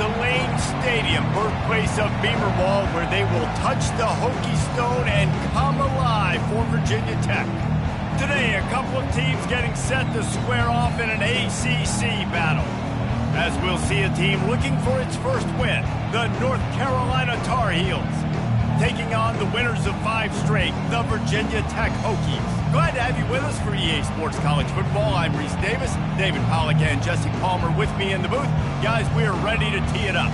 to Lane Stadium, birthplace of Beamer Ball, where they will touch the Hokie Stone and come alive for Virginia Tech. Today, a couple of teams getting set to square off in an ACC battle. As we'll see a team looking for its first win, the North Carolina Tar Heels, taking on the winners of 5 straight, the Virginia Tech Hokies. Glad to have you with us for EA Sports College Football. I'm Reese Davis, David Pollack and Jesse Palmer with me in the booth. Guys, we are ready to tee it up.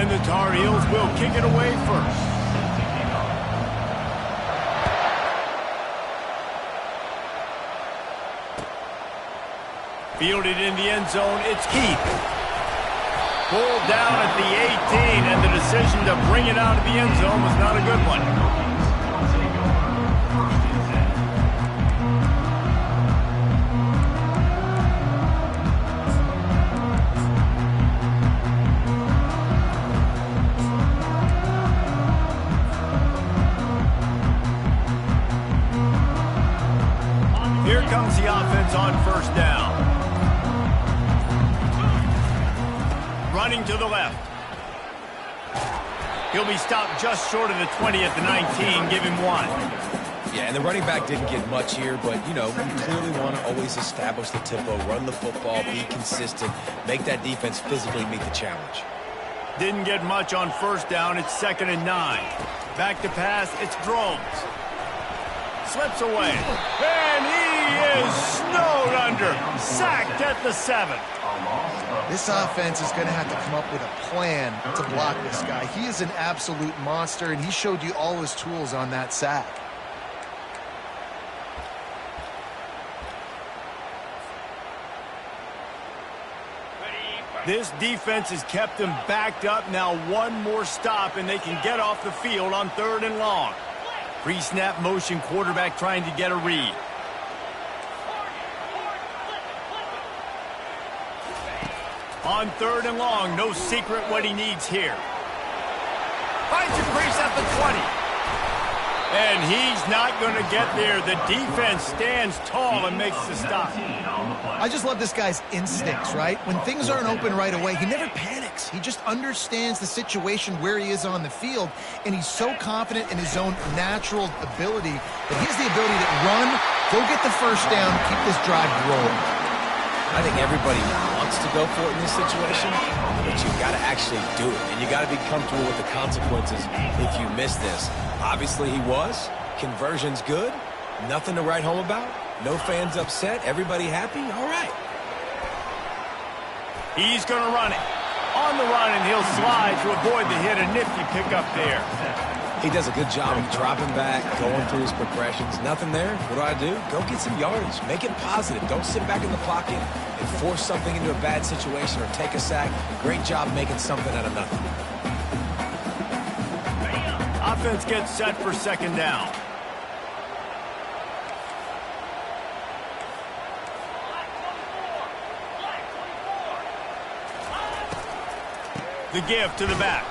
The Tar Heels will kick it away first. Fielded in the end zone, it's Keith. Pulled down at the 18, and the decision to bring it out of the end zone was not a good one. Here comes the offense on first down. Running to the left. He'll be stopped just short of the 20 at the 19. Give him 1. Yeah, and the running back didn't get much here, but, you know, you clearly want to always establish the tempo, run the football, be consistent, make that defense physically meet the challenge. Didn't get much on first down. It's 2nd and 9. Back to pass. It's Drones. Slips away, and he is snowed under, sacked at the 7. This offense is going to have to come up with a plan to block this guy. He is an absolute monster, and he showed you all his tools on that sack. This defense has kept them backed up. Now one more stop, and they can get off the field on 3rd and long. Pre-snap motion, quarterback trying to get a read. On 3rd and long, no secret what he needs here. Finds a crease at the 20. And he's not going to get there. The defense stands tall and makes the stop. I just love this guy's instincts, right? When things aren't open right away, he never panics. He just understands the situation where he is on the field, and he's so confident in his own natural ability that he has the ability to run, go get the first down, keep this drive rolling. I think everybody wants to go for it in this situation, but you've got to actually do it, and you got to be comfortable with the consequences if you miss this. Obviously he was. Conversion's good. Nothing to write home about. No fans upset. Everybody happy. All right. He's going to run it. On the run, and he'll slide to avoid the hit. A nifty pickup there. He does a good job of dropping back, going through his progressions. Nothing there. What do? Go get some yardage. Make it positive. Don't sit back in the pocket and force something into a bad situation or take a sack. Great job making something out of nothing. Offense gets set for 2nd down. The give to the back.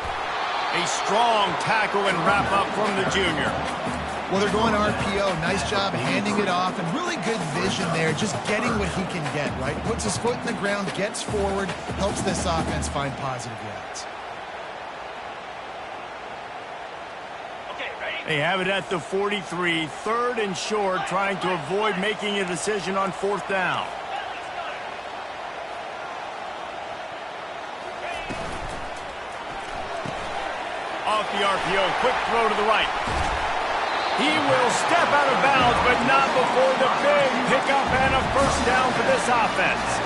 A strong tackle and wrap up from the junior. Well, they're going RPO. Nice job handing it off, and really good vision there, just getting what he can get, right? Puts his foot in the ground, gets forward, helps this offense find positive yards. They have it at the 43, 3rd and short, trying to avoid making a decision on 4th down. Off the RPO, quick throw to the right. He will step out of bounds, but not before the big pickup and a first down for this offense.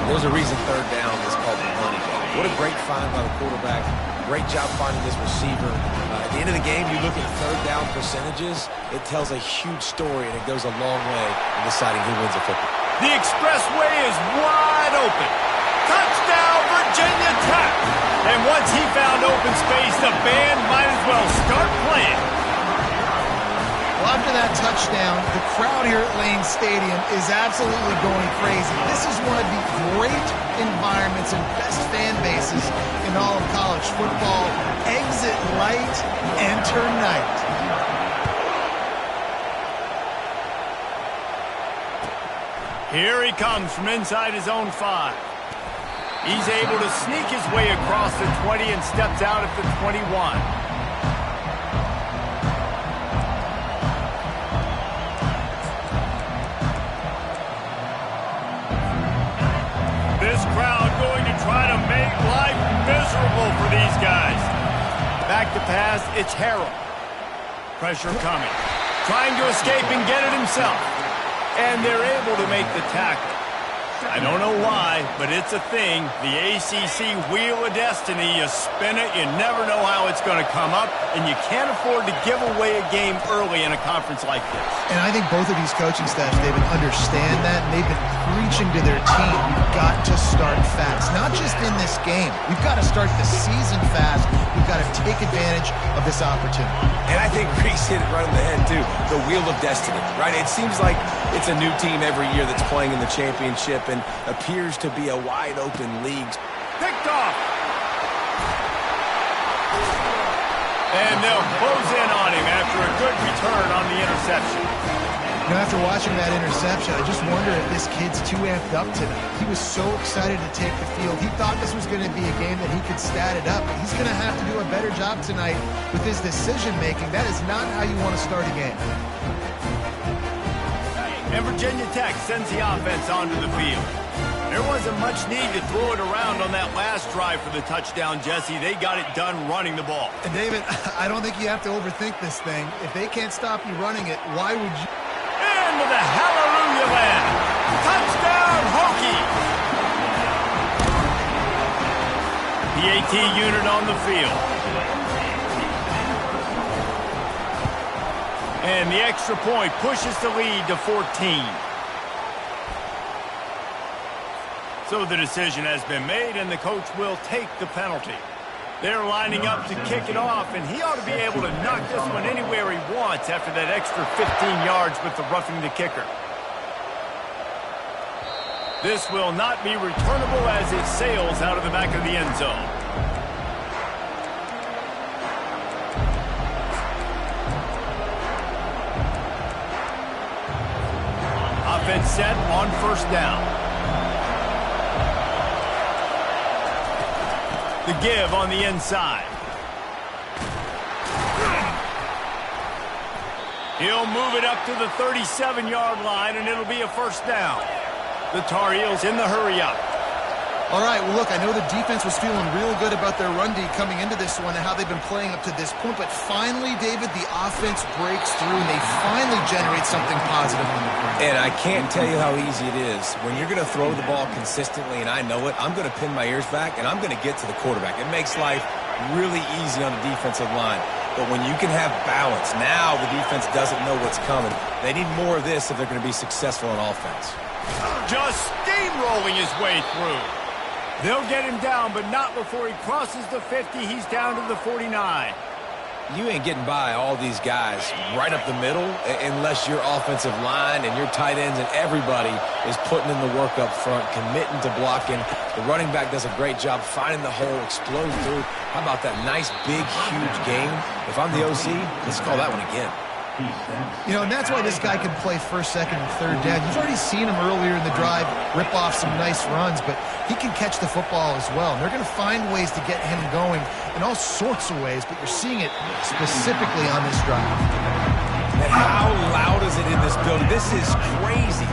There's a reason 3rd down is called the money ball. What a great find by the quarterback. Great job finding this receiver. At the end of the game, you look at 3rd down percentages, it tells a huge story, and it goes a long way in deciding who wins a football. The expressway is wide open. Touchdown, Virginia Tech. And once he found open space, the band might as well start playing. Well, after that touchdown, the crowd here at Lane Stadium is absolutely going crazy. This is one of the great environments and best fan bases in all of college football. Exit light, enter night. Here he comes from inside his own 5. He's able to sneak his way across the 20 and steps out at the 21. This crowd going to try to make life miserable for these guys. Back to pass, it's Harrell. Pressure coming. Trying to escape and get it himself. And they're able to make the tackle. I don't know why, but it's a thing. The ACC Wheel of Destiny, you spin it, you never know how it's going to come up, and you can't afford to give away a game early in a conference like this. And I think both of these coaching staffs, David, understand that, and they've been preaching to their team, we've got to start fast. Not just in this game. We've got to start the season fast. We've got to take advantage of this opportunity. And I think Reese hit it right on the head, too. The Wheel of Destiny, right? It seems like it's a new team every year that's playing in the championship and appears to be a wide-open league. Picked off. And they'll close in on him after a good return on the interception. You know, after watching that interception, I just wonder if this kid's too amped up tonight. He was so excited to take the field. He thought this was going to be a game that he could stat it up. But he's going to have to do a better job tonight with his decision-making. That is not how you want to start a game. And Virginia Tech sends the offense onto the field. There wasn't much need to throw it around on that last drive for the touchdown, Jesse. They got it done running the ball. And David, I don't think you have to overthink this thing. If they can't stop you running it, why would you? Into the hallelujah land. Touchdown, Hokie! The AT unit on the field. And the extra point pushes the lead to 14. So the decision has been made, and the coach will take the penalty. They're lining up to kick it off, and he ought to be able to knock this one anywhere he wants after that extra 15 yards with the roughing the kicker. This will not be returnable as it sails out of the back of the end zone. Offense set on first down. The give on the inside. He'll move it up to the 37-yard line, and it'll be a first down. The Tar Heels in the hurry-up. All right, well, look, I know the defense was feeling real good about their run D coming into this one and how they've been playing up to this point, but finally, David, the offense breaks through, and they finally generate something positive on the ground. And I can't tell you how easy it is. When you're going to throw the ball consistently, and I know it, I'm going to pin my ears back, and I'm going to get to the quarterback. It makes life really easy on the defensive line. But when you can have balance, now the defense doesn't know what's coming. They need more of this if they're going to be successful on offense. Just steamrolling his way through. They'll get him down, but not before he crosses the 50. He's down to the 49. You ain't getting by all these guys right up the middle unless your offensive line and your tight ends and everybody is putting in the work up front, committing to blocking. The running back does a great job finding the hole, exploding through. How about that nice, big, huge game? If I'm the OC, let's call that one again. You know, and that's why this guy can play first, second, and third down. You've already seen him earlier in the drive rip off some nice runs, but he can catch the football as well. And they're going to find ways to get him going in all sorts of ways, but you're seeing it specifically on this drive. And how loud is it in this building? This is crazy.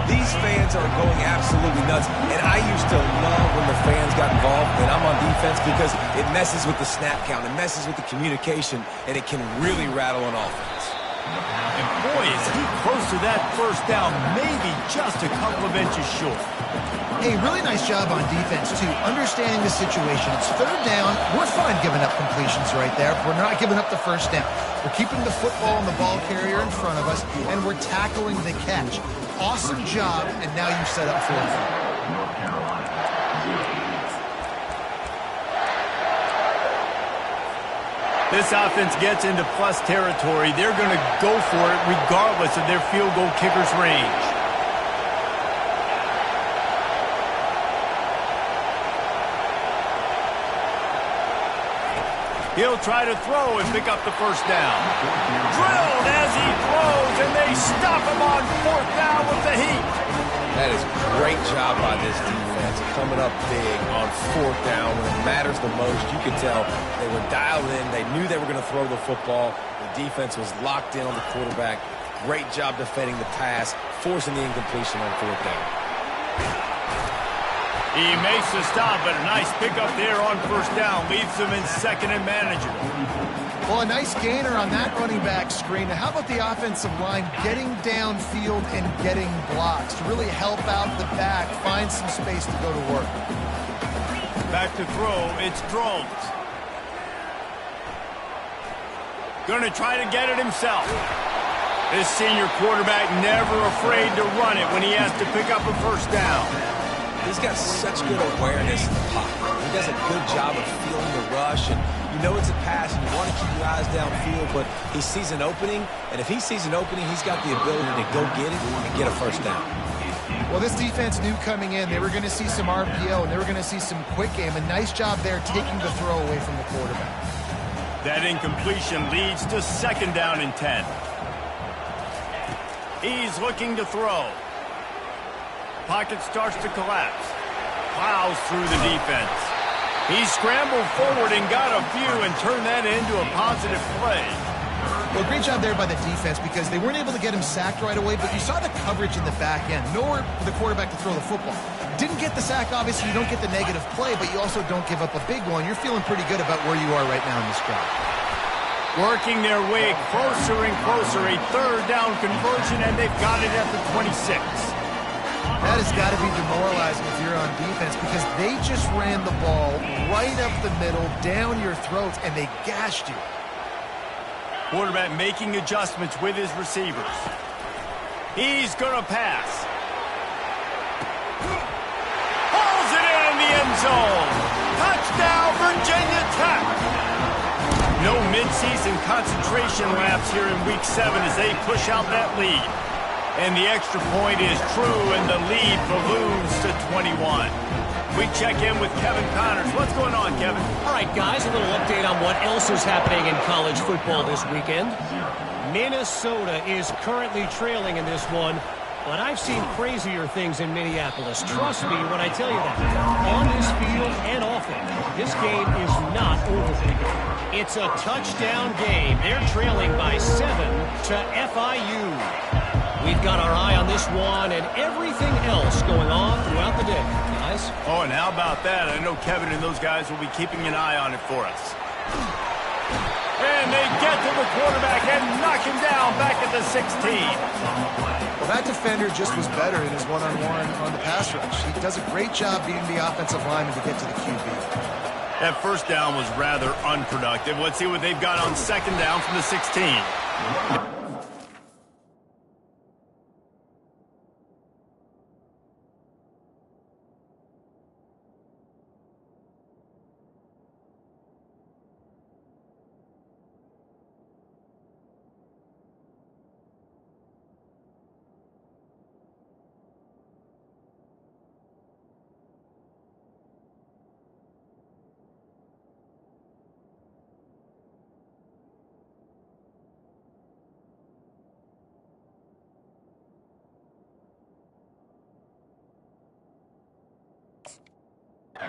These fans are going absolutely nuts. And I used to love when the fans got involved and I'm on defense because it messes with the snap count. It messes with the communication, and it can really rattle an offense. And boy, is he close to that first down, maybe just a couple of inches short. Hey, really nice job on defense, too, understanding the situation. It's third down. We're fine giving up completions right there. We're not giving up the first down. We're keeping the football and the ball carrier in front of us, and we're tackling the catch. Awesome job, and now you set up for it. This offense gets into plus territory. They're going to go for it regardless of their field goal kicker's range. He'll try to throw and pick up the first down. Drilled as he throws, and they stop him on fourth down with the heat. That is great job by this defense, coming up big on fourth down when it matters the most. You could tell they were dialed in. They knew they were going to throw the football. The defense was locked in on the quarterback. Great job defending the pass, forcing the incompletion on fourth down. He makes the stop, but a nice pickup there on first down. Leaves him in second and manageable. Well, a nice gainer on that running back screen. Now, how about the offensive line getting downfield and getting blocks to really help out the back, find some space to go to work? Back to throw, it's Drones. Gonna try to get it himself. This senior quarterback never afraid to run it when he has to pick up a first down. He's got such good awareness in the pocket. He does a good job of feeling the rush, and you know it's a pass, and you want to keep your eyes downfield, but he sees an opening, and if he sees an opening, he's got the ability to go get it and get a first down. Well, this defense knew coming in they were going to see some RPO, and they were going to see some quick game. A nice job there taking the throw away from the quarterback. That incompletion leads to second down and 10. He's looking to throw. Pocket starts to collapse. Plows through the defense. He scrambled forward and got a few and turned that into a positive play. Well, great job there by the defense because they weren't able to get him sacked right away, but you saw the coverage in the back end. Nowhere for the quarterback to throw the football. Didn't get the sack, obviously. You don't get the negative play, but you also don't give up a big one. You're feeling pretty good about where you are right now in this drive. Working their way closer and closer. A third down conversion, and they've got it at the 26. That has got to be demoralizing if you're on defense because they just ran the ball right up the middle, down your throats, and they gashed you. Quarterback making adjustments with his receivers. He's going to pass. Pulls it in the end zone. Touchdown, Virginia Tech. No midseason concentration laps here in Week 7 as they push out that lead. And the extra point is true, and the lead balloons to 21. We check in with Kevin Connors. What's going on, Kevin? All right, guys, a little update on what else is happening in college football this weekend. Minnesota is currently trailing in this one, but I've seen crazier things in Minneapolis. Trust me when I tell you that. On this field and off it, this game is not over. It's a touchdown game. They're trailing by 7 to FIU. We've got our eye on this one and everything else going on throughout the day, guys. Oh, and how about that? I know Kevin and those guys will be keeping an eye on it for us. And they get to the quarterback and knock him down back at the 16. Well, that defender just was better in his one-on-one on the pass rush. He does a great job beating the offensive lineman to get to the QB. That first down was rather unproductive. Let's see what they've got on second down from the 16.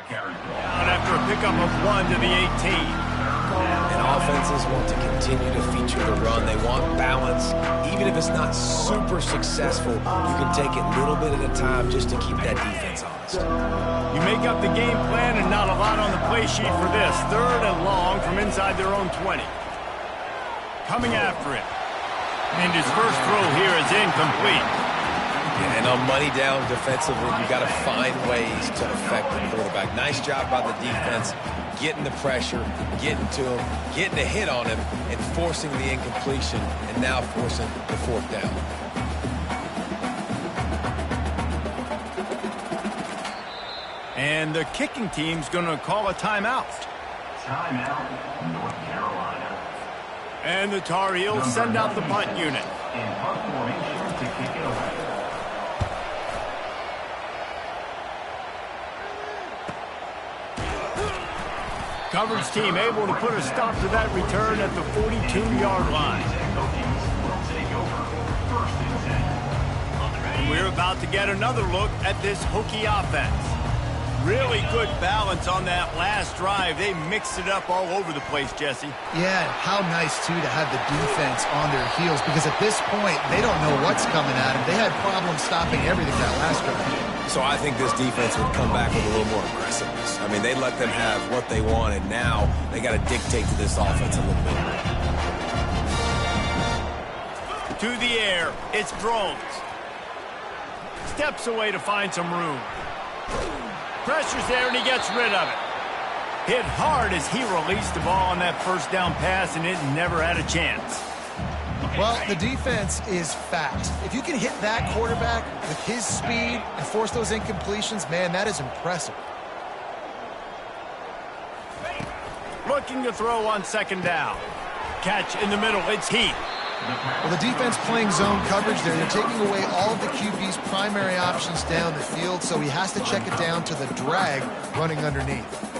Out after a pickup of 1 to the 18. And offenses want to continue to feature the run. They want balance. Even if it's not super successful, you can take it little bit at a time just to keep that defense honest. You make up the game plan and not a lot on the play sheet for this. Third and long from inside their own 20. Coming after it. And his first throw here is incomplete. Yeah, and on money down defensively, you got to find ways to affect the quarterback. Nice job by the defense, getting the pressure, getting to him, getting a hit on him, and forcing the incompletion, and now forcing the fourth down. And the kicking team's going to call a timeout. Timeout, North Carolina. And the Tar Heels send out the punt unit. Coverage team able to put a stop to that return at the 42-yard line. We're about to get another look at this Hokie offense. Really good balance on that last drive. They mixed it up all over the place, Jesse. Yeah, how nice, too, to have the defense on their heels, because at this point, they don't know what's coming at them. They had problems stopping everything that last drive. So I think this defense would come back with a little more aggressiveness. I mean, they let them have what they want, and now they got to dictate to this offense a little bit. To the air, it's Drones. Steps away to find some room. Pressure's there, and he gets rid of it. Hit hard as he released the ball on that first down pass, and it never had a chance. Well, the defense is fast. If you can hit that quarterback with his speed and force those incompletions, man, that is impressive. Looking to throw on second down. Catch in the middle, it's Heath. Well, the defense playing zone coverage there. They're taking away all of the QB's primary options down the field, so he has to check it down to the drag running underneath.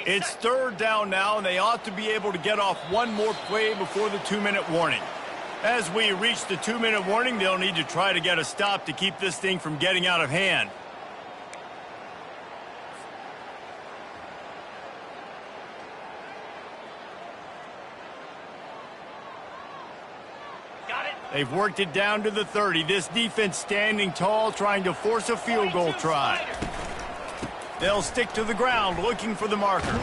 It's third down now, and they ought to be able to get off one more play before the 2-minute warning. As we reach the 2-minute warning, they'll need to try to get a stop to keep this thing from getting out of hand. They've worked it down to the 30. This defense standing tall, trying to force a field goal try. They'll stick to the ground, looking for the marker.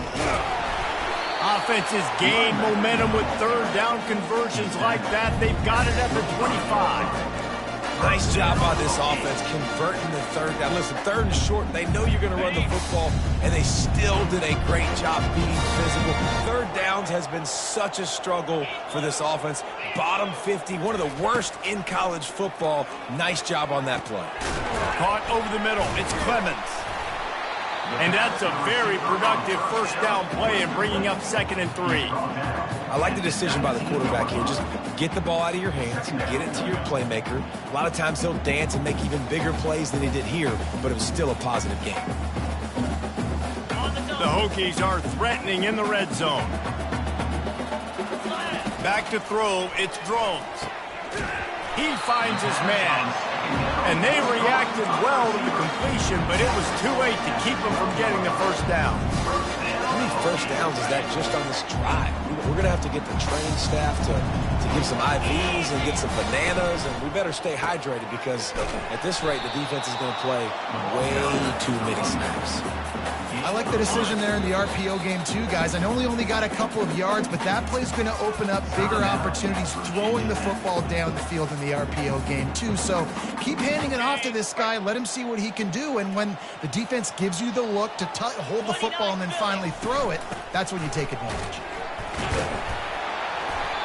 Offenses gain momentum with third down conversions like that. They've got it at the 25. Nice job on this offense converting the third down. Listen, third and short, they know you're going to run the football, and they still did a great job being physical. Third downs has been such a struggle for this offense. Bottom 50, one of the worst in college football. Nice job on that play. Caught over the middle. It's Clemens. And that's a very productive first down play and bringing up 2nd and 3. I like the decision by the quarterback here. Just get the ball out of your hands, get it to your playmaker. A lot of times he'll dance and make even bigger plays than he did here, but it was still a positive game. The Hokies are threatening in the red zone. Back to throw, it's Drones. He finds his man. And they reacted well to the completion, but it was too late to keep them from getting the first down. How many first downs is that just on this drive? We're going to have to get the training staff to give some IVs and get some bananas, and we better stay hydrated because at this rate, the defense is going to play way too many snaps. I like the decision there in the RPO game too, guys. I know we only got a couple of yards, but that play's going to open up bigger opportunities throwing the football down the field in the RPO game too. So keep handing it off to this guy. Let him see what he can do. And when the defense gives you the look to hold the football and then finally throw it, that's when you take advantage.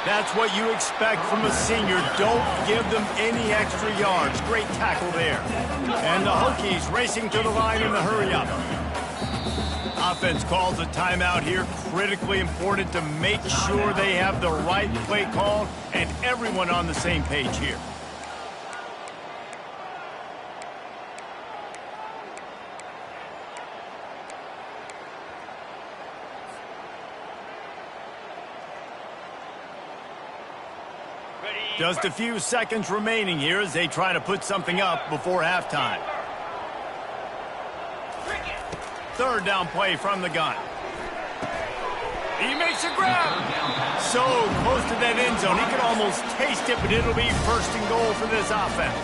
That's what you expect from a senior. Don't give them any extra yards. Great tackle there. And the Hokies racing to the line in the hurry-up. Offense calls a timeout here. Critically important to make sure they have the right play called and everyone on the same page here. Just a few seconds remaining here as they try to put something up before halftime. Third down play from the gun. He makes a grab. So close to that end zone. He can almost taste it, but it'll be first and goal for this offense.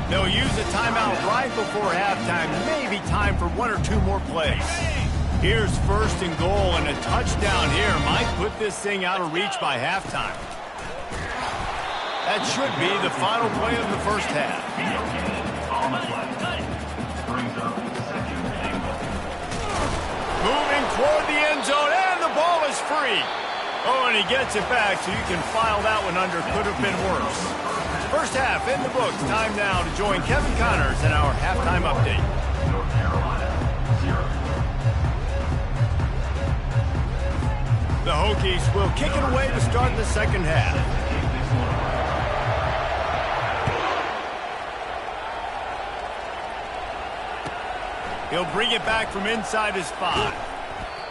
They'll use a timeout right before halftime. Maybe time for one or two more plays. Here's first and goal, and a touchdown here might put this thing out of reach by halftime. That should be the final play of the first half. Moving toward the end zone, and the ball Oh, and he gets it back, so you can file that one under could have been worse. First half in the books. Time now to join Kevin Connors in our halftime update. The Hokies will kick it away to start the second half. He'll bring it back from inside his 5.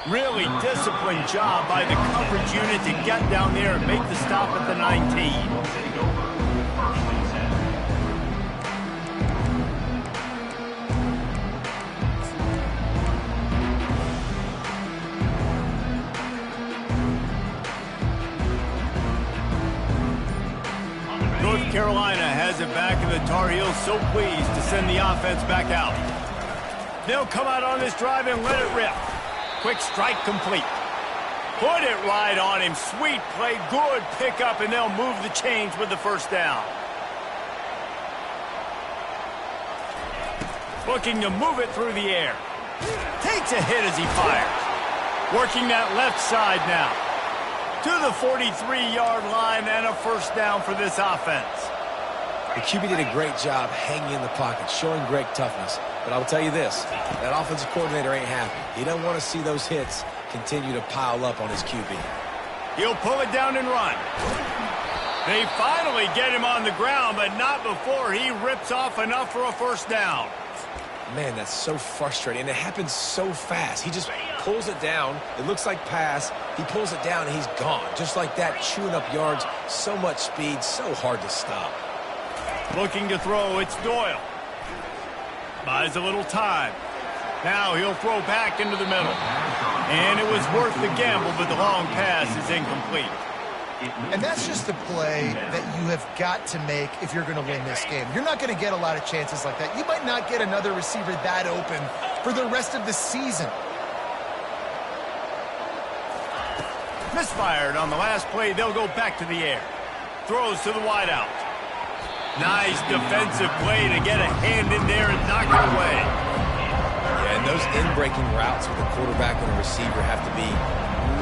Really disciplined job by the coverage unit to get down there and make the stop at the 19. North Carolina has it back, and the Tar Heels so pleased to send the offense back out. They'll come out on this drive and let it rip. Quick strike complete. Put it right on him. Sweet play, good pickup, and they'll move the chains with the first down. Looking to move it through the air. Takes a hit as he fires. Working that left side now. To the 43-yard line and a first down for this offense. The QB did a great job hanging in the pocket, showing great toughness. But I'll tell you this, that offensive coordinator ain't happy. He doesn't want to see those hits continue to pile up on his QB. He'll pull it down and run. They finally get him on the ground, but not before he rips off enough for a first down. Man, that's so frustrating, and it happens so fast. He just pulls it down. It looks like pass. He pulls it down, and he's gone. Just like that, chewing up yards. So much speed, so hard to stop. Looking to throw, it's Doyle. Buys a little time. Now he'll throw back into the middle. And it was worth the gamble, but the long pass is incomplete. And that's just the play that you have got to make if you're going to win this game. You're not going to get a lot of chances like that. You might not get another receiver that open for the rest of the season. Misfired on the last play. They'll go back to the air. Throws to the wideout. Nice defensive play to get a hand in there and knock it away. Yeah, and those in-breaking routes with the quarterback and the receiver have to be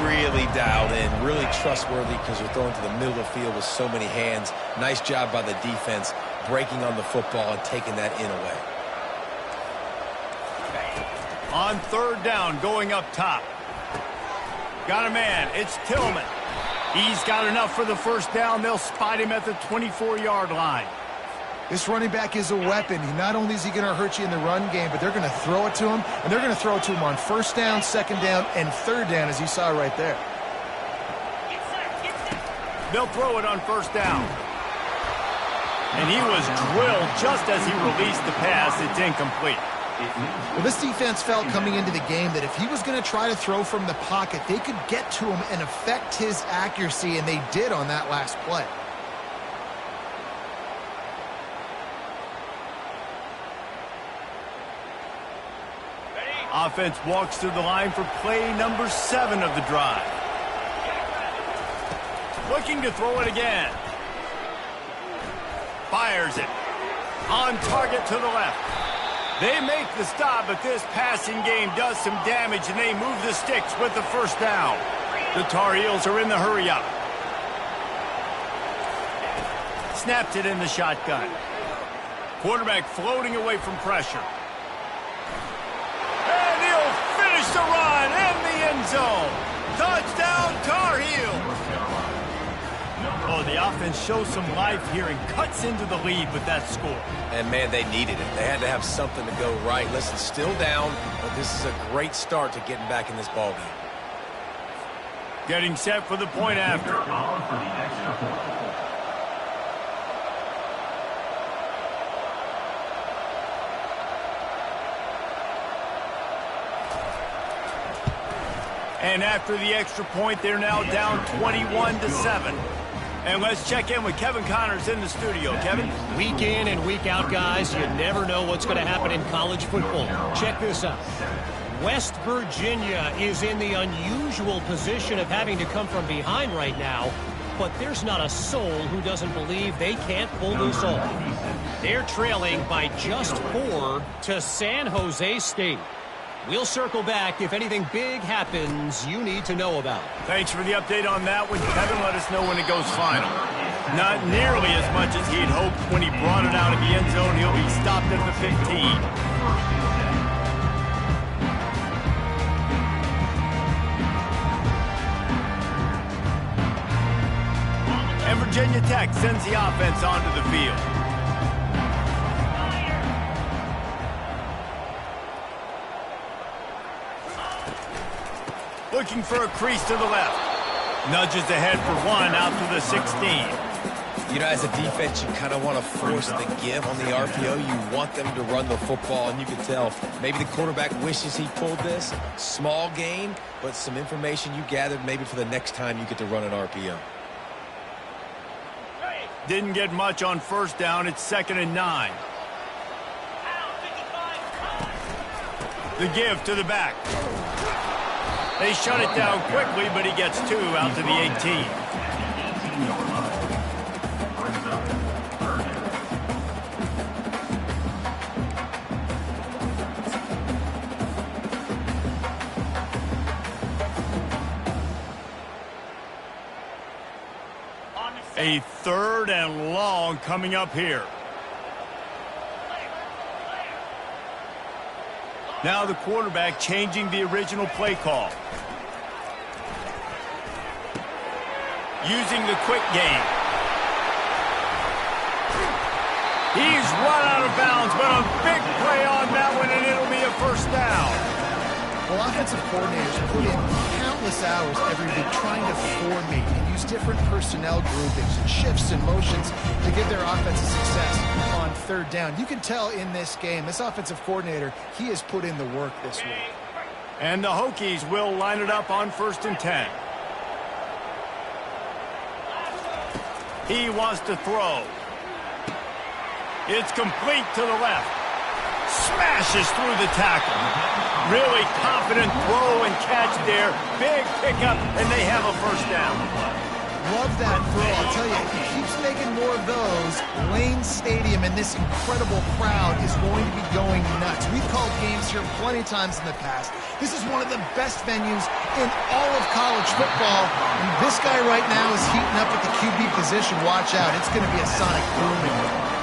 really dialed in, really trustworthy because you're throwing to the middle of the field with so many hands. Nice job by the defense breaking on the football and taking that in away. On third down, going up top. Got a man. It's Tillman. He's got enough for the first down. They'll spot him at the 24-yard line. This running back is a weapon. Not only is he going to hurt you in the run game, but they're going to throw it to him, and they're going to throw it to him on first down, second down, and third down, as you saw right there. They'll throw it on first down. And he was drilled just as he released the pass. It's incomplete. Well, this defense felt coming into the game that if he was going to try to throw from the pocket, they could get to him and affect his accuracy, and they did on that last play. Offense walks through the line for play number 7 of the drive. Looking to throw it again. Fires it. On target to the left. They make the stop, but this passing game does some damage, and they move the sticks with the first down. The Tar Heels are in the hurry-up. Snapped it in the shotgun. Quarterback floating away from pressure. And he'll finish the run in the end zone. Touchdown, Tar Heels. Oh, the offense shows some life here and cuts into the lead with that score. And, man, they needed it. They had to have something to go right. Listen, still down, but this is a great start to getting back in this ballgame. Getting set for the point after. And after the extra point, they're now down 21-7. And let's check in with Kevin Connors in the studio. Kevin? Week in and week out, guys, you never know what's going to happen in college football. Check this out. West Virginia is in the unusual position of having to come from behind right now, but there's not a soul who doesn't believe they can't pull this off. They're trailing by just 4 to San Jose State. We'll circle back if anything big happens you need to know about. Thanks for the update on that one. Kevin, let us know when it goes final. Not nearly as much as he'd hoped when he brought it out of the end zone. He'll be stopped at the 15. And Virginia Tech sends the offense onto the field. Looking for a crease to the left. Nudges ahead for one out to the 16. You know, as a defense, you kind of want to force the give on the RPO. You want them to run the football, and you can tell maybe the quarterback wishes he pulled this. Small gain, but some information you gathered maybe for the next time you get to run an RPO. Didn't get much on first down. It's 2nd and 9. The give to the back. They shut it down quickly, but he gets 2 out to the 18. A 3rd and long coming up here. Now the quarterback changing the original play call. Using the quick game. He's run out of bounds, but a big play on that one, and it'll be a first down. Well, offensive coordinators put in countless hours every week trying to formate and use different personnel groupings and shifts and motions to give their offensive success on 3rd down. You can tell in this game, this offensive coordinator, he has put in the work this week. And the Hokies will line it up on 1st and 10. He wants to throw. It's complete to the left. Smashes through the tackle. Really confident throw and catch there. Big pickup, and they have a first down. Love that throw. I'll tell you, he keeps making more of those. Lane Stadium and this incredible crowd is going to be going nuts. We've called games here plenty of times in the past. This is one of the best venues in all of college football. And this guy right now is heating up at the QB position. Watch out. It's going to be a sonic boom.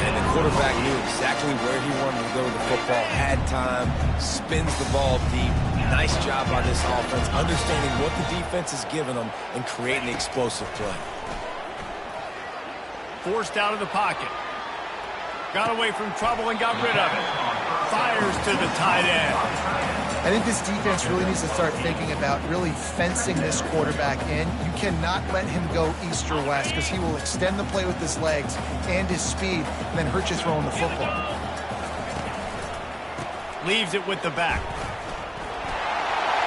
And the quarterback knew exactly where he wanted to go with the football, had time, spins the ball deep. Nice job by this offense, understanding what the defense is giving them and creating the explosive play. Forced out of the pocket. Got away from trouble and got rid of it. Fires to the tight end. I think this defense really needs to start thinking about really fencing this quarterback in. You cannot let him go east or west because he will extend the play with his legs and his speed and then hurt you throwing the football. Leaves it with the back.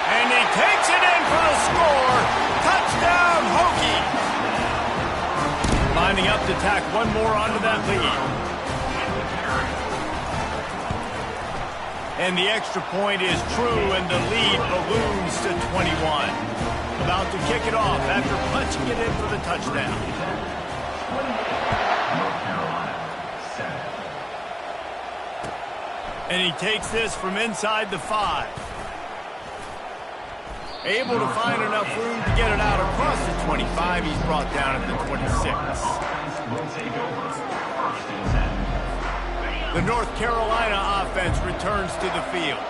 And he takes it in for the score. Touchdown, Hokie. Lining up to tack one more onto that lead. And the extra point is true, and the lead balloons to 21. About to kick it off after punching it in for the touchdown. And he takes this from inside the 5. Able to find enough room to get it out across the 25. He's brought down at the 26. The North Carolina offense returns to the field.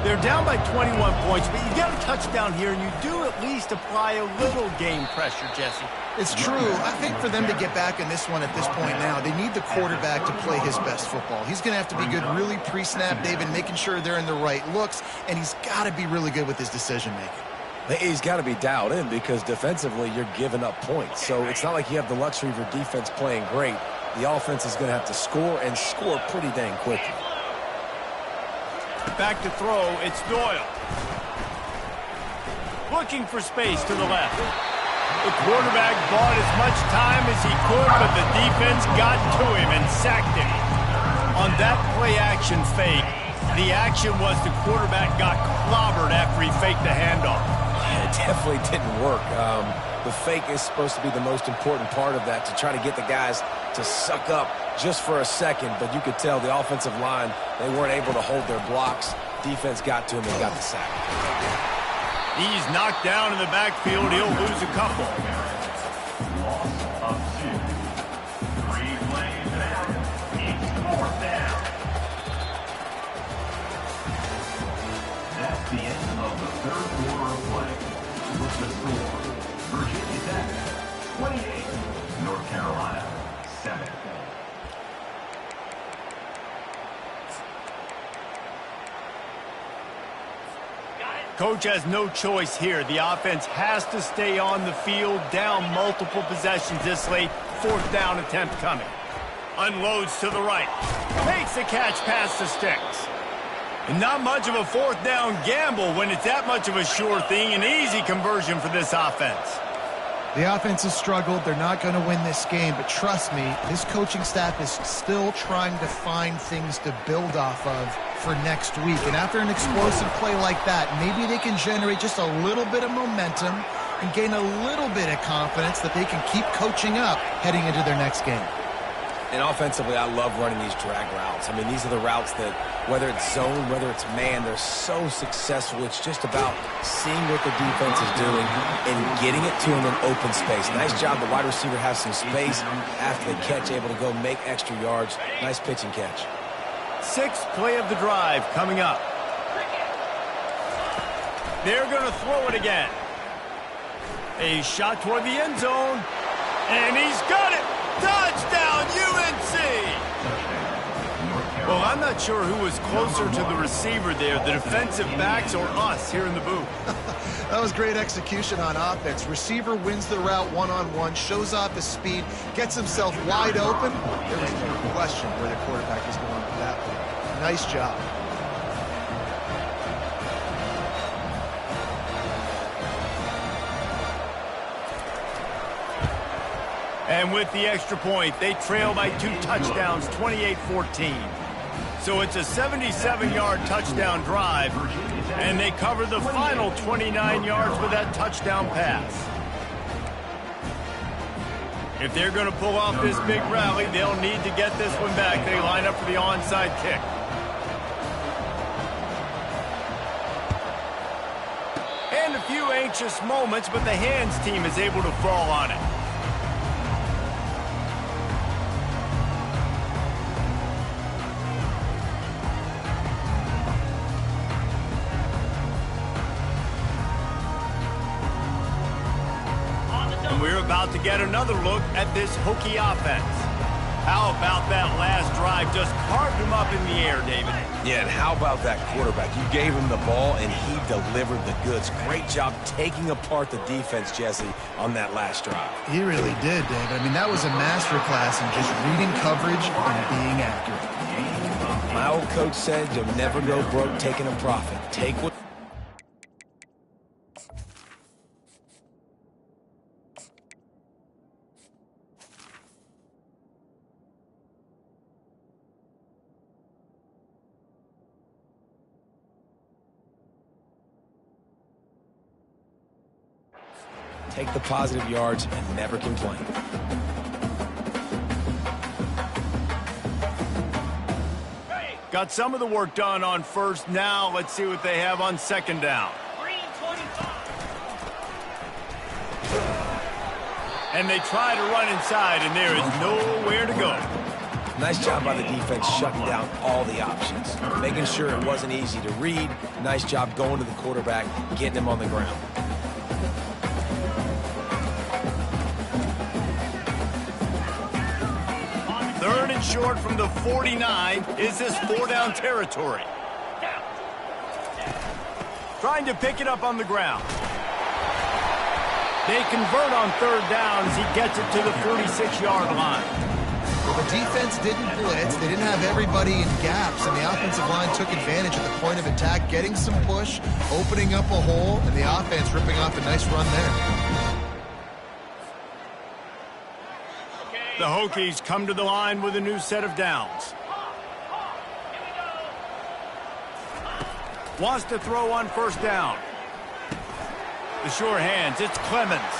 They're down by 21 points, but you get a touchdown here, and you do at least apply a little game pressure, Jesse. It's true. I think for them to get back in this one at this point now, they need the quarterback to play his best football. He's going to have to be good really pre-snap, David, making sure they're in the right looks, and he's got to be really good with his decision-making. He's got to be dialed in because defensively you're giving up points. So it's not like you have the luxury of your defense playing great. The offense is going to have to score and score pretty dang quickly. Back to throw, it's Doyle. Looking for space to the left. The quarterback bought as much time as he could, but the defense got to him and sacked him. On that play-action fake, the action was the quarterback got clobbered after he faked the handoff. It definitely didn't work. The fake is supposed to be the most important part of that, to try to get the guys to suck up just for a second, but you could tell the offensive line, they weren't able to hold their blocks. Defense got to him and got the sack. He's knocked down in the backfield. He'll lose a couple. Loss of 2. 3 plays out. It's 4th down. That's the end of the 3rd quarter of play. With the score, Virginia Tech 28, North Carolina 7. Coach has no choice here. The offense has to stay on the field, down multiple possessions this late. 4th down attempt coming. Unloads to the right. Makes the catch past the sticks. And not much of a 4th down gamble when it's that much of a sure thing. An easy conversion for this offense. The offense has struggled. They're not going to win this game, but trust me, this coaching staff is still trying to find things to build off of for next week. And after an explosive play like that, maybe they can generate just a little bit of momentum and gain a little bit of confidence that they can keep coaching up heading into their next game. And offensively, I love running these drag routes. I mean, these are the routes that, whether it's zone, whether it's man, they're so successful. It's just about seeing what the defense is doing and getting it to them in open space. Nice job. The wide receiver has some space after the catch, able to go make extra yards. Nice pitch and catch. 6th play of the drive coming up. They're going to throw it again. A shot toward the end zone. And he's got it. Touchdown, UNC! Well, I'm not sure who was closer to the receiver there, the defensive backs or us here in the booth. That was great execution on offense. Receiver wins the route one-on-one, shows off his speed, gets himself wide open. There was no question where the quarterback was going for that one. Nice job. And with the extra point, they trail by 2 touchdowns, 28-14. So it's a 77-yard touchdown drive, and they cover the final 29 yards with that touchdown pass. If they're going to pull off this big rally, they'll need to get this one back. They line up for the onside kick. And a few anxious moments, but the hands team is able to fall on it. We're about to get another look at this Hokie offense. How about that last drive? Just carved him up in the air, David. Yeah, and how about that quarterback? You gave him the ball, and he delivered the goods. Great job taking apart the defense, Jesse, on that last drive. He really did, David. I mean, that was a masterclass in just reading coverage and being accurate. My old coach said you'll never go broke taking a profit. Take what... Take the positive yards and never complain. Got some of the work done on first. Now let's see what they have on 2nd down. And they try to run inside, and there is nowhere to go. Nice job by the defense shutting down all the options, making sure it wasn't easy to read. Nice job going to the quarterback, getting him on the ground. Third and short from the 49. Is this 4-down territory? Trying to pick it up on the ground. They convert on 3rd down as he gets it to the 46-yard line. Well, the defense didn't blitz. They didn't have everybody in gaps, and the offensive line took advantage at the point of attack, getting some push, opening up a hole, and the offense ripping off a nice run there. The Hokies come to the line with a new set of downs. Wants to throw on 1st down. The sure hands, it's Clemens.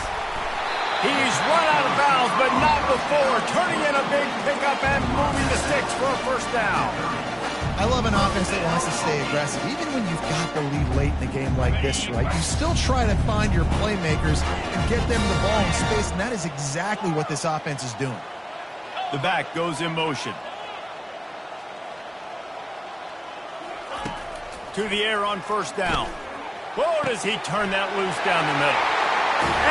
He's run out of bounds, but not before. Turning in a big pickup and moving the sticks for a 1st down. I love an offense that wants to stay aggressive. Even when you've got the lead late in a game like this, right, you still try to find your playmakers and get them the ball in space, and that is exactly what this offense is doing. The back goes in motion. To the air on first down. Whoa, does he turn that loose down the middle.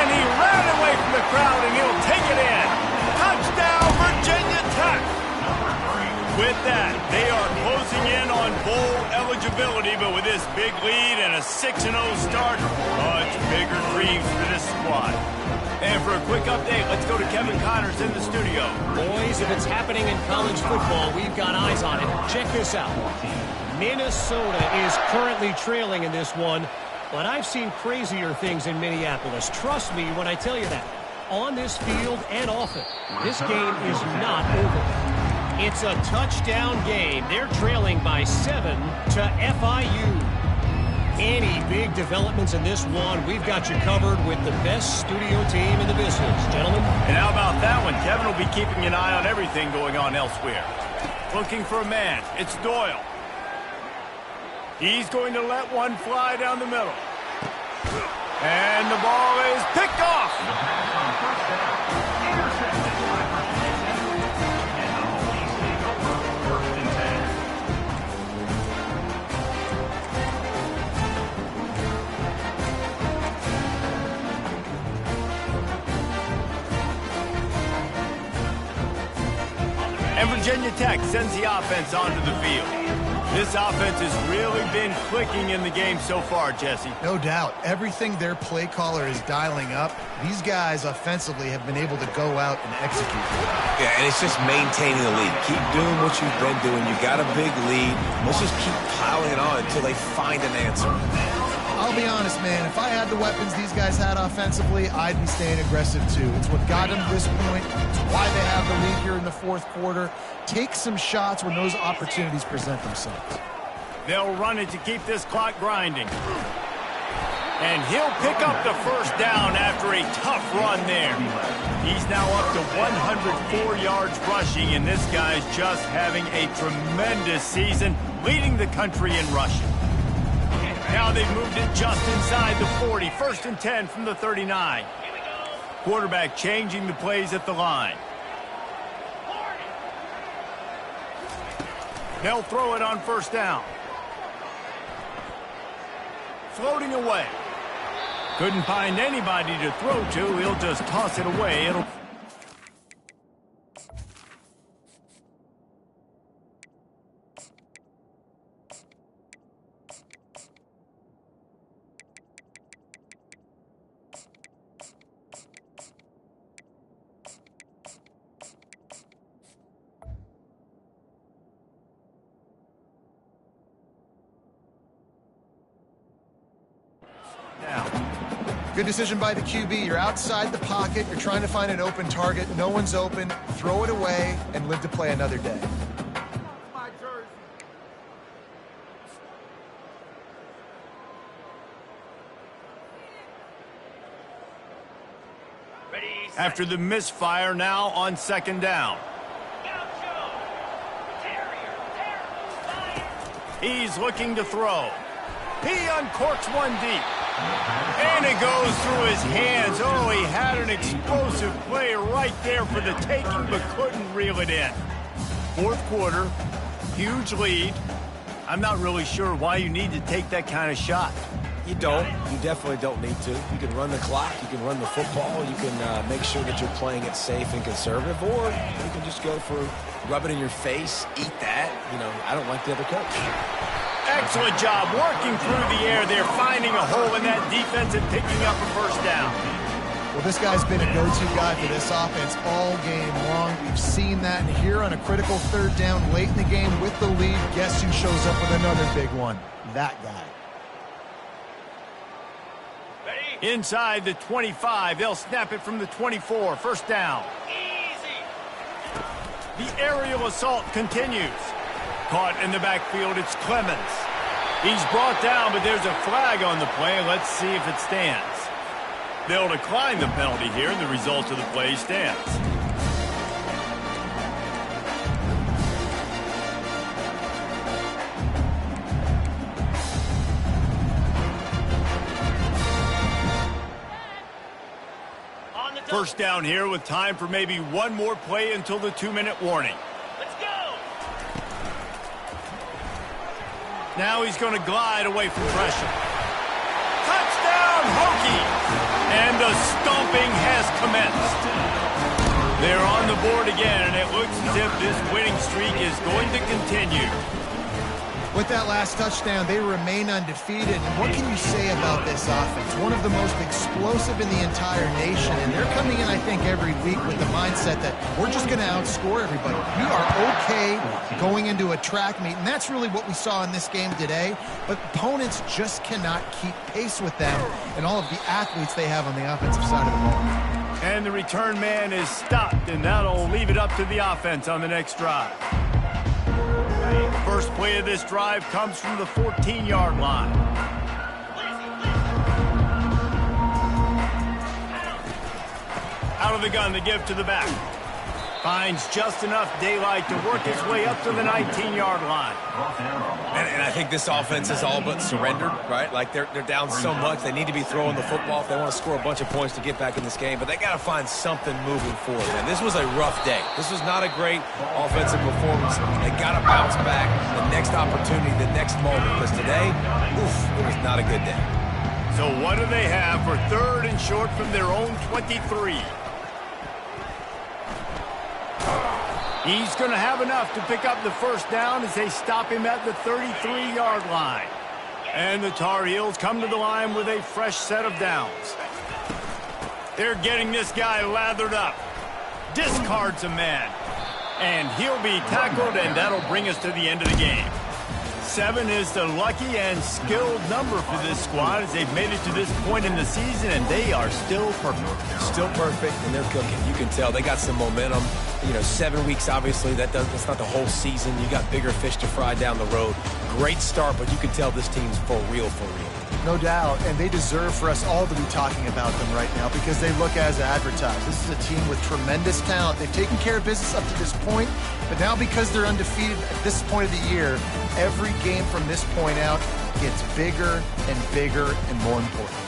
And he ran away from the crowd, and he'll take it in. Touchdown, Virginia Tech. With that, they are closing in on bowl eligibility, but with this big lead and a 6-0 start, much bigger dreams for this squad. And for a quick update, let's go to Kevin Connors in the studio. Boys, if it's happening in college football, we've got eyes on it. Check this out. Minnesota is currently trailing in this one, but I've seen crazier things in Minneapolis. Trust me when I tell you that. On this field and off it, this game is not over. It's a touchdown game. They're trailing by 7 to FIU. Any big developments in this one, we've got you covered with the best studio team in the business, gentlemen. And how about that one? Kevin will be keeping an eye on everything going on elsewhere. Looking for a man. It's Doyle. He's going to let one fly down the middle. And the ball is picked off. And Virginia Tech sends the offense onto the field. This offense has really been clicking in the game so far, Jesse. No doubt. Everything their play caller is dialing up, these guys offensively have been able to go out and execute. Yeah, and it's just maintaining the lead. Keep doing what you've been doing. You got a big lead. Let's just keep piling it on until they find an answer. I'll be honest, man. If I had the weapons these guys had offensively, I'd be staying aggressive too. It's what got them to this point. It's why they have the lead here in the fourth quarter. Take some shots when those opportunities present themselves. They'll run it to keep this clock grinding. And he'll pick up the first down after a tough run there. He's now up to 104 yards rushing, and this guy's just having a tremendous season, leading the country in rushing. Now they've moved it just inside the 40. 1st and 10 from the 39. Quarterback changing the plays at the line. They'll throw it on first down. Floating away. Couldn't find anybody to throw to. He'll just toss it away. Good decision by the QB. You're outside the pocket. You're trying to find an open target. No one's open. Throw it away and live to play another day. After the misfire, now on second down. He's looking to throw. He uncorks one deep. And it goes through his hands. Oh, he had an explosive play right there for the taking, but couldn't reel it in. Fourth quarter, huge lead. I'm not really sure why you need to take that kind of shot. You don't. You definitely don't need to. You can run the clock. You can run the football. You can make sure that you're playing it safe and conservative, or you can just go for rub it in your face, eat that. You know, I don't like the other coach. Excellent job working through the air there, finding a hole in that defense and picking up a first down. Well, this guy's been a go-to guy for this offense all game long. We've seen that, and here on a critical third down late in the game with the lead, guess who shows up with another big one? That guy. Inside the 25, they'll snap it from the 24. First down. The aerial assault continues. Caught in the backfield, it's Clemens. He's brought down, but there's a flag on the play. Let's see if it stands. They'll decline the penalty here, and the result of the play stands. First down here with time for maybe one more play until the 2-minute warning. Let's go! Now he's going to glide away from pressure. Touchdown, Hokie! And the stomping has commenced. They're on the board again, and it looks as if this winning streak is going to continue. With that last touchdown, they remain undefeated. And what can you say about this offense? One of the most explosive in the entire nation. And they're coming in, I think, every week with the mindset that we're just going to outscore everybody. We are okay going into a track meet. And that's really what we saw in this game today. But opponents just cannot keep pace with them and all of the athletes they have on the offensive side of the ball. And the return man is stopped, and that'll leave it up to the offense on the next drive. First play of this drive comes from the 14-yard line. Out of the gun, the give to the back. Finds just enough daylight to work his way up to the 19-yard line. And I think this offense is all but surrendered, right? Like they're down so much. They need to be throwing the football if they want to score a bunch of points to get back in this game. But they got to find something moving forward, man. This was a rough day. This was not a great offensive performance. They got to bounce back the next opportunity, the next moment. Because today, it was not a good day. So what do they have for third and short from their own 23? He's going to have enough to pick up the first down as they stop him at the 33-yard line. And the Tar Heels come to the line with a fresh set of downs. They're getting this guy lathered up. Discards a man. And he'll be tackled, and that'll bring us to the end of the game. 7 is the lucky and skilled number for this squad as they've made it to this point in the season, and they are still perfect. Still perfect, and they're cooking. You can tell they got some momentum. 7 weeks, obviously, that's not the whole season. You got bigger fish to fry down the road. Great start, but you can tell this team's for real, for real. No doubt, and they deserve for us all to be talking about them right now because they look as advertised. This is a team with tremendous talent. They've taken care of business up to this point, but now because they're undefeated at this point of the year, every game from this point out gets bigger and bigger and more important.